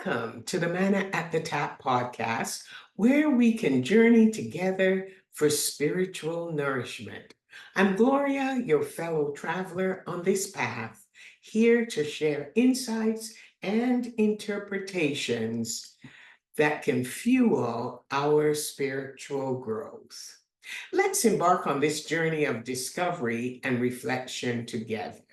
Welcome to the Manna at the Tap podcast, where we can journey together for spiritual nourishment. I'm Gloria, your fellow traveler on this path, here to share insights and interpretations that can fuel our spiritual growth. Let's embark on this journey of discovery and reflection together.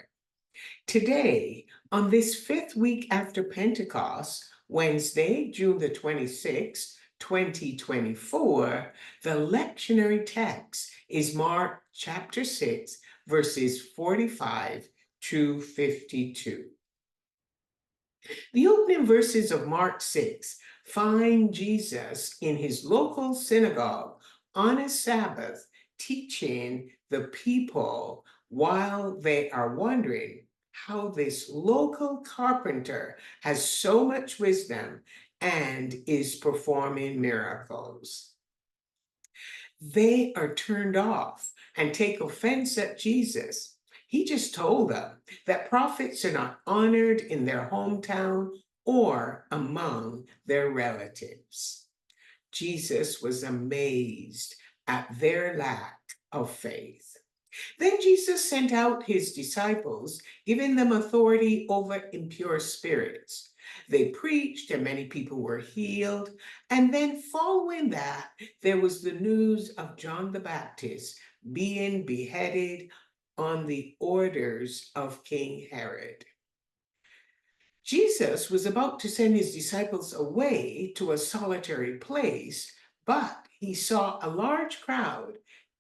Today, on this fifth week after Pentecost, Wednesday, June the 26th, 2024, the lectionary text is Mark chapter 6, verses 45 to 52. The opening verses of Mark 6 find Jesus in his local synagogue on a Sabbath teaching the people while they are wondering how this local carpenter has so much wisdom and is performing miracles. They are turned off and take offense at Jesus. He just told them that prophets are not honored in their hometown or among their relatives. Jesus was amazed at their lack of faith. Then Jesus sent out his disciples, giving them authority over impure spirits. They preached, and many people were healed. And then, following that, there was the news of John the Baptist being beheaded on the orders of King Herod. Jesus was about to send his disciples away to a solitary place, but he saw a large crowd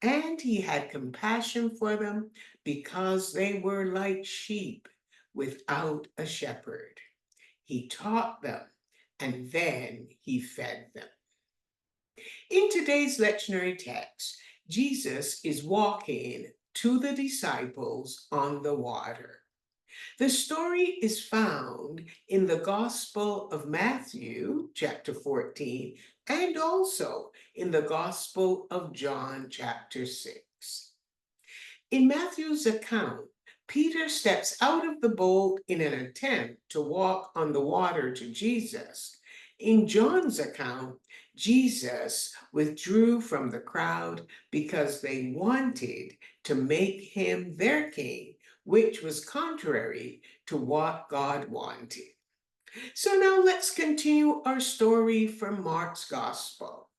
and he had compassion for them because they were like sheep without a shepherd. He taught them and then he fed them. In today's lectionary text, Jesus is walking to the disciples on the water. The story is found in the Gospel of Matthew, chapter 14, and also in the Gospel of John, chapter 6. In Matthew's account, Peter steps out of the boat in an attempt to walk on the water to Jesus. In John's account, Jesus withdrew from the crowd because they wanted to make him their king, which was contrary to what God wanted. So now let's continue our story from Mark's Gospel.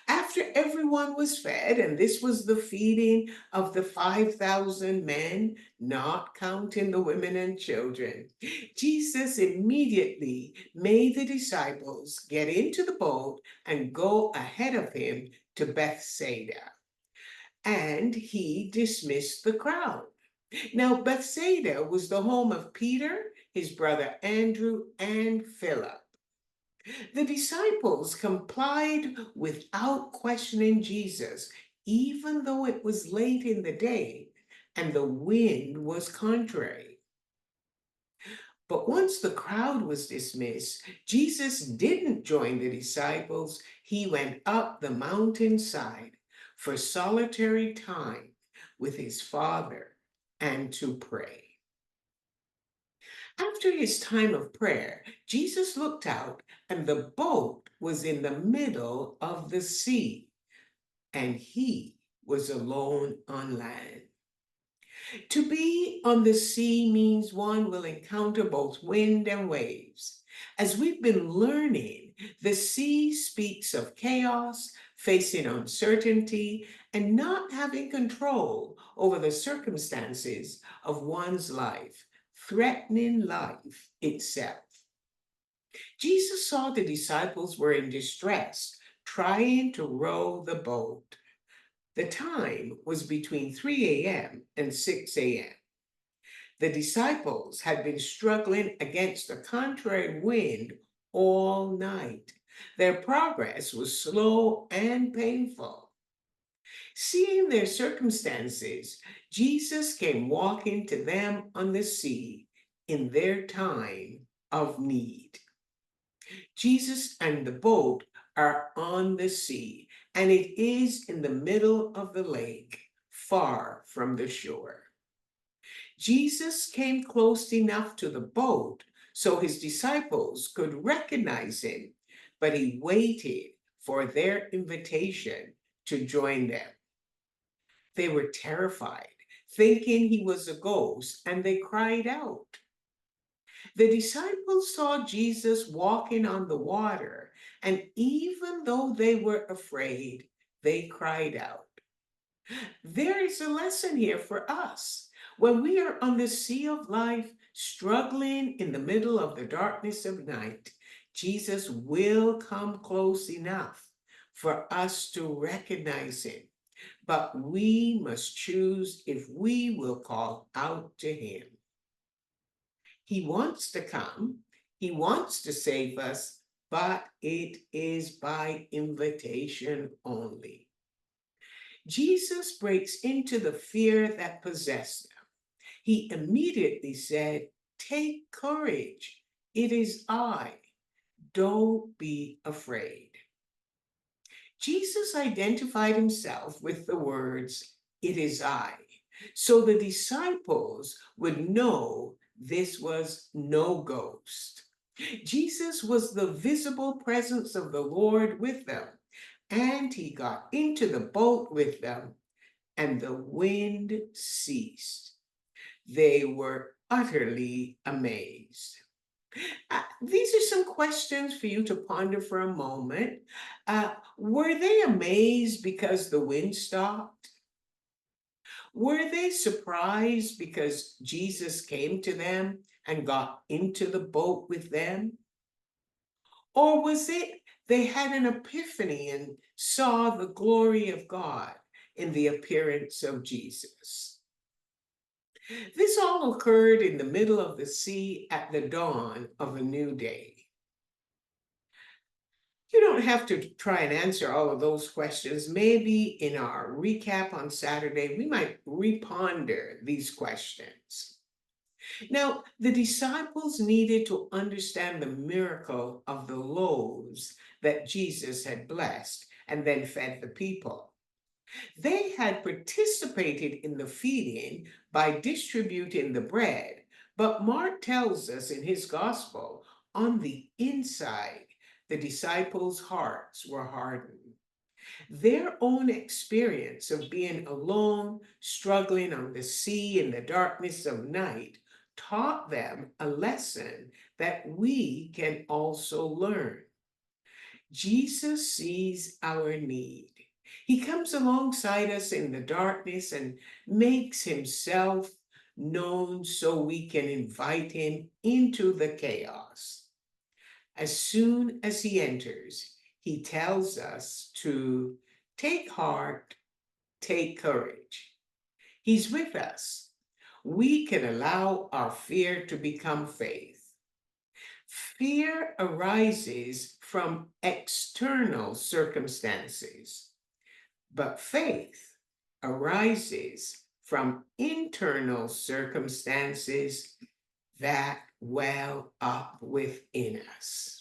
After everyone was fed, and this was the feeding of the 5,000 men, not counting the women and children, Jesus immediately made the disciples get into the boat and go ahead of him to Bethsaida. And he dismissed the crowd. Now, Bethsaida was the home of Peter, his brother Andrew, and Philip. The disciples complied without questioning Jesus, even though it was late in the day and the wind was contrary. But once the crowd was dismissed, Jesus didn't join the disciples. He went up the mountainside for solitary time with his Father and to pray. After his time of prayer, Jesus looked out, and the boat was in the middle of the sea, and he was alone on land. To be on the sea means one will encounter both wind and waves. As we've been learning, the sea speaks of chaos, facing uncertainty, and not having control over the circumstances of one's life, threatening life itself. Jesus saw the disciples were in distress, trying to row the boat. The time was between 3 a.m. and 6 a.m. The disciples had been struggling against a contrary wind all night. Their progress was slow and painful. Seeing their circumstances, Jesus came walking to them on the sea in their time of need. Jesus and the boat are on the sea, and it is in the middle of the lake, far from the shore. Jesus came close enough to the boat so his disciples could recognize him, but he waited for their invitation to join them. They were terrified, thinking he was a ghost, and they cried out. The disciples saw Jesus walking on the water, and even though they were afraid, they cried out. There is a lesson here for us. When we are on the sea of life, struggling in the middle of the darkness of night, Jesus will come close enough for us to recognize him. But we must choose if we will call out to him. He wants to come, he wants to save us, but it is by invitation only. Jesus breaks into the fear that possessed them. He immediately said, "Take courage. It is I. Don't be afraid." Jesus identified himself with the words, "It is I," so the disciples would know this was no ghost. Jesus was the visible presence of the Lord with them, and he got into the boat with them, and the wind ceased. They were utterly amazed. These are some questions for you to ponder for a moment. Were they amazed because the wind stopped? Were they surprised because Jesus came to them and got into the boat with them? Or was it they had an epiphany and saw the glory of God in the appearance of Jesus? This all occurred in the middle of the sea at the dawn of a new day. You don't have to try and answer all of those questions. Maybe in our recap on Saturday, we might reponder these questions. Now, the disciples needed to understand the miracle of the loaves that Jesus had blessed and then fed the people. They had participated in the feeding by distributing the bread, but Mark tells us in his gospel, on the inside, the disciples' hearts were hardened. Their own experience of being alone, struggling on the sea in the darkness of night, taught them a lesson that we can also learn. Jesus sees our need. He comes alongside us in the darkness and makes himself known so we can invite him into the chaos. As soon as he enters, he tells us to take heart, take courage. He's with us. We can allow our fear to become faith. Fear arises from external circumstances, but faith arises from internal circumstances that well up within us.